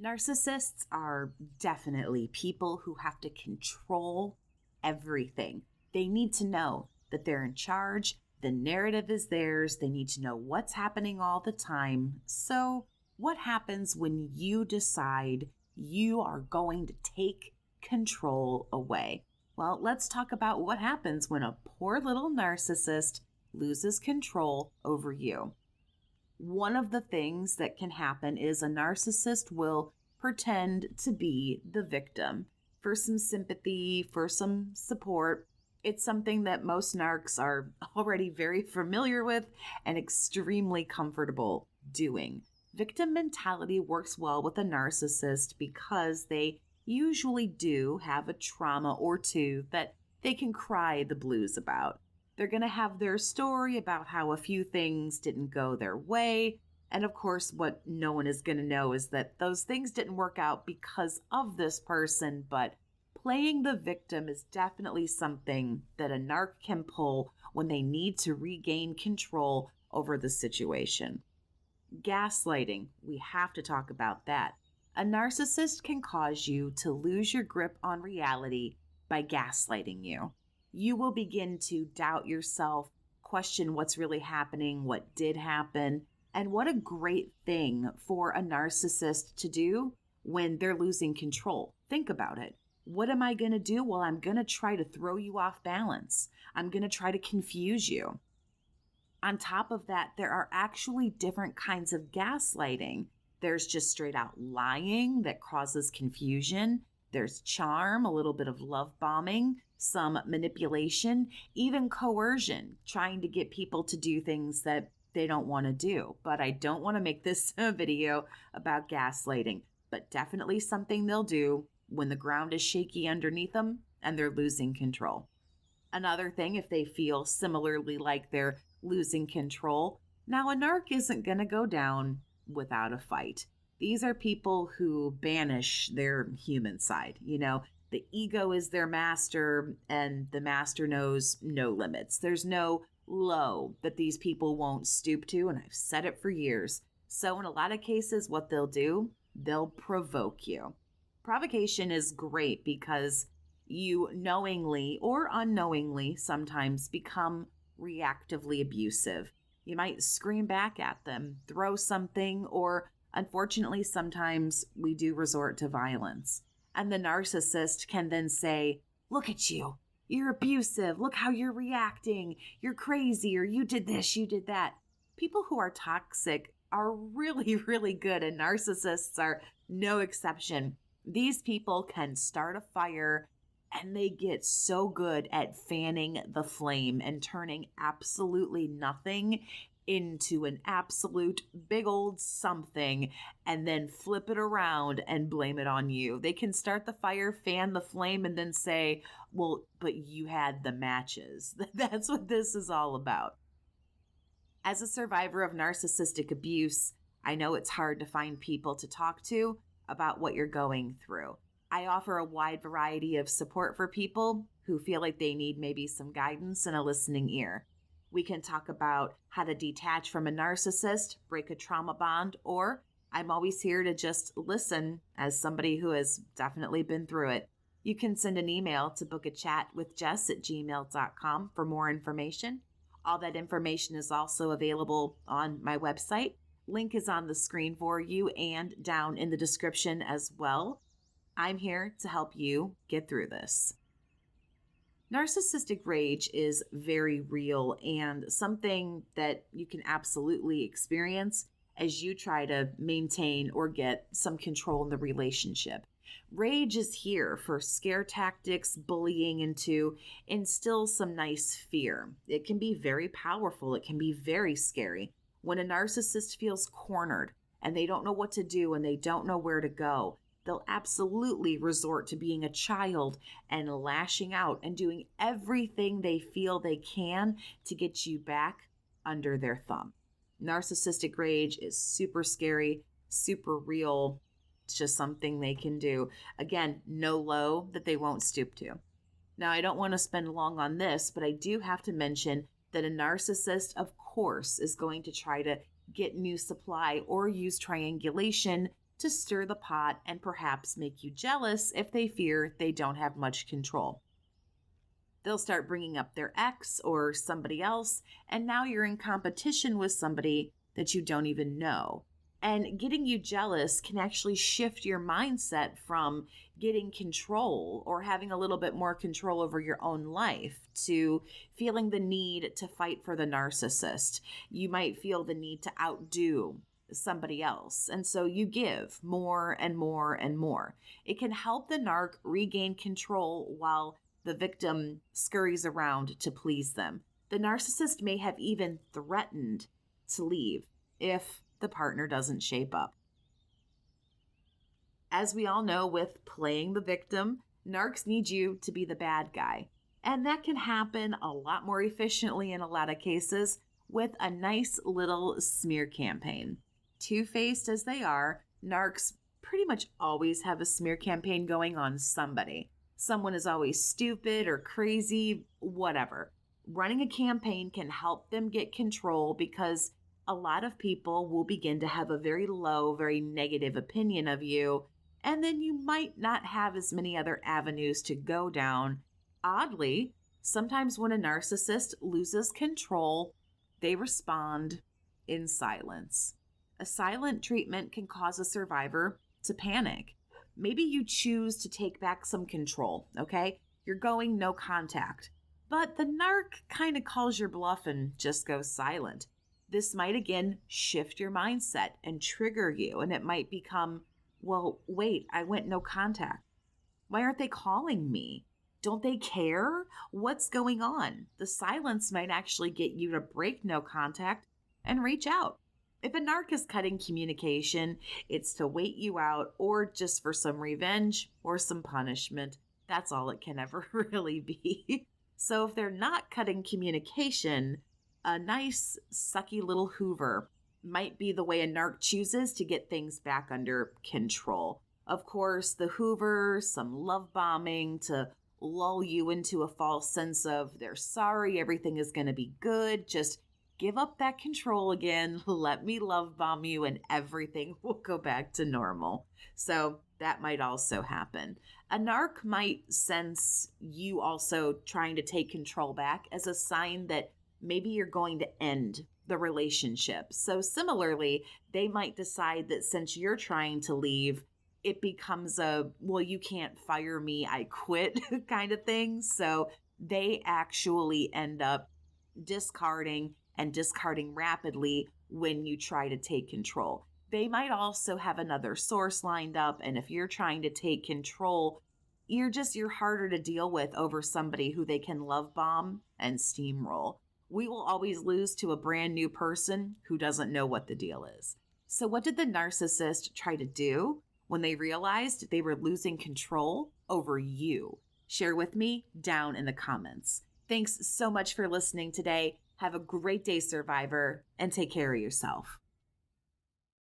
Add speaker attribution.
Speaker 1: Narcissists are definitely people who have to control everything. They need to know that they're in charge. The narrative is theirs. They need to know what's happening all the time. So, what happens when you decide you are going to take control away? Well, let's talk about what happens when a poor little narcissist loses control over you. One of the things that can happen is a narcissist will pretend to be the victim for some sympathy, for some support. It's something that most narcs are already very familiar with and extremely comfortable doing. Victim mentality works well with a narcissist because they usually do have a trauma or two that they can cry the blues about. They're going to have their story about how a few things didn't go their way. And of course, what no one is going to know is that those things didn't work out because of this person, but playing the victim is definitely something that a narc can pull when they need to regain control over the situation. Gaslighting, we have to talk about that. A narcissist can cause you to lose your grip on reality by gaslighting you. You will begin to doubt yourself, question what's really happening, what did happen, and what a great thing for a narcissist to do when they're losing control. Think about it. What am I going to do? Well, I'm going to try to throw you off balance. I'm going to try to confuse you. On top of that, there are actually different kinds of gaslighting. There's just straight out lying that causes confusion. There's charm, a little bit of love bombing, some manipulation, even coercion, trying to get people to do things that they don't want to do. But I don't want to make this a video about gaslighting, but definitely something they'll do when the ground is shaky underneath them and they're losing control. Another thing, if they feel similarly like they're losing control, now a narc isn't going to go down without a fight. These are people who banish their human side. You know, the ego is their master and the master knows no limits. There's no low that these people won't stoop to, and I've said it for years. So in a lot of cases, what they'll do, they'll provoke you. Provocation is great because you knowingly or unknowingly sometimes become reactively abusive. You might scream back at them, throw something, or unfortunately, sometimes we do resort to violence. And the narcissist can then say, "Look at you. You're abusive. Look how you're reacting. You're crazy, or you did this, you did that." People who are toxic are really, really good, and narcissists are no exception. These people can start a fire, and they get so good at fanning the flame and turning absolutely nothing into an absolute big old something and then flip it around and blame it on you. They can start the fire, fan the flame, and then say, "Well, but you had the matches." That's what this is all about. As a survivor of narcissistic abuse, I know it's hard to find people to talk to about what you're going through. I offer a wide variety of support for people who feel like they need maybe some guidance and a listening ear. We can talk about how to detach from a narcissist, break a trauma bond, or I'm always here to just listen as somebody who has definitely been through it. You can send an email to bookachatwithjess@gmail.com for more information. All that information is also available on my website. Link is on the screen for you and down in the description as well. I'm here to help you get through this. Narcissistic rage is very real and something that you can absolutely experience as you try to maintain or get some control in the relationship. Rage is here for scare tactics, bullying, and to instill some nice fear. It can be very powerful. It can be very scary. When a narcissist feels cornered and they don't know what to do and they don't know where to go, they'll absolutely resort to being a child and lashing out and doing everything they feel they can to get you back under their thumb. Narcissistic rage is super scary, super real. It's just something they can do. Again, no low that they won't stoop to. Now, I don't want to spend long on this, but I do have to mention that a narcissist, of course, is going to try to get new supply or use triangulation to stir the pot and perhaps make you jealous if they fear they don't have much control. They'll start bringing up their ex or somebody else, and now you're in competition with somebody that you don't even know. And getting you jealous can actually shift your mindset from getting control or having a little bit more control over your own life to feeling the need to fight for the narcissist. You might feel the need to outdo somebody else. And so you give more and more and more. It can help the narc regain control while the victim scurries around to please them. The narcissist may have even threatened to leave if the partner doesn't shape up. As we all know, with playing the victim, narcs need you to be the bad guy. And that can happen a lot more efficiently in a lot of cases with a nice little smear campaign. Two-faced as they are, narcs pretty much always have a smear campaign going on somebody. Someone is always stupid or crazy, whatever. Running a campaign can help them get control because a lot of people will begin to have a very low, very negative opinion of you, and then you might not have as many other avenues to go down. Oddly, sometimes when a narcissist loses control, they respond in silence. A silent treatment can cause a survivor to panic. Maybe you choose to take back some control, okay? You're going no contact. But the narc kind of calls your bluff and just goes silent. This might again shift your mindset and trigger you, and it might become, well, wait, I went no contact. Why aren't they calling me? Don't they care? What's going on? The silence might actually get you to break no contact and reach out. If a narc is cutting communication, it's to wait you out or just for some revenge or some punishment. That's all it can ever really be. So if they're not cutting communication, a nice, sucky little Hoover might be the way a narc chooses to get things back under control. Of course, the Hoover, some love bombing to lull you into a false sense of they're sorry, everything is going to be good, just give up that control again, let me love bomb you, and everything will go back to normal. So that might also happen. A narc might sense you also trying to take control back as a sign that maybe you're going to end the relationship. So similarly, they might decide that since you're trying to leave, it becomes a, well, you can't fire me, I quit kind of thing. So they actually end up discarding rapidly when you try to take control. They might also have another source lined up, and if you're trying to take control, you're harder to deal with over somebody who they can love bomb and steamroll. We will always lose to a brand new person who doesn't know what the deal is. So what did the narcissist try to do when they realized they were losing control over you? Share with me down in the comments. Thanks so much for listening today. Have a great day, survivor, and take care of yourself.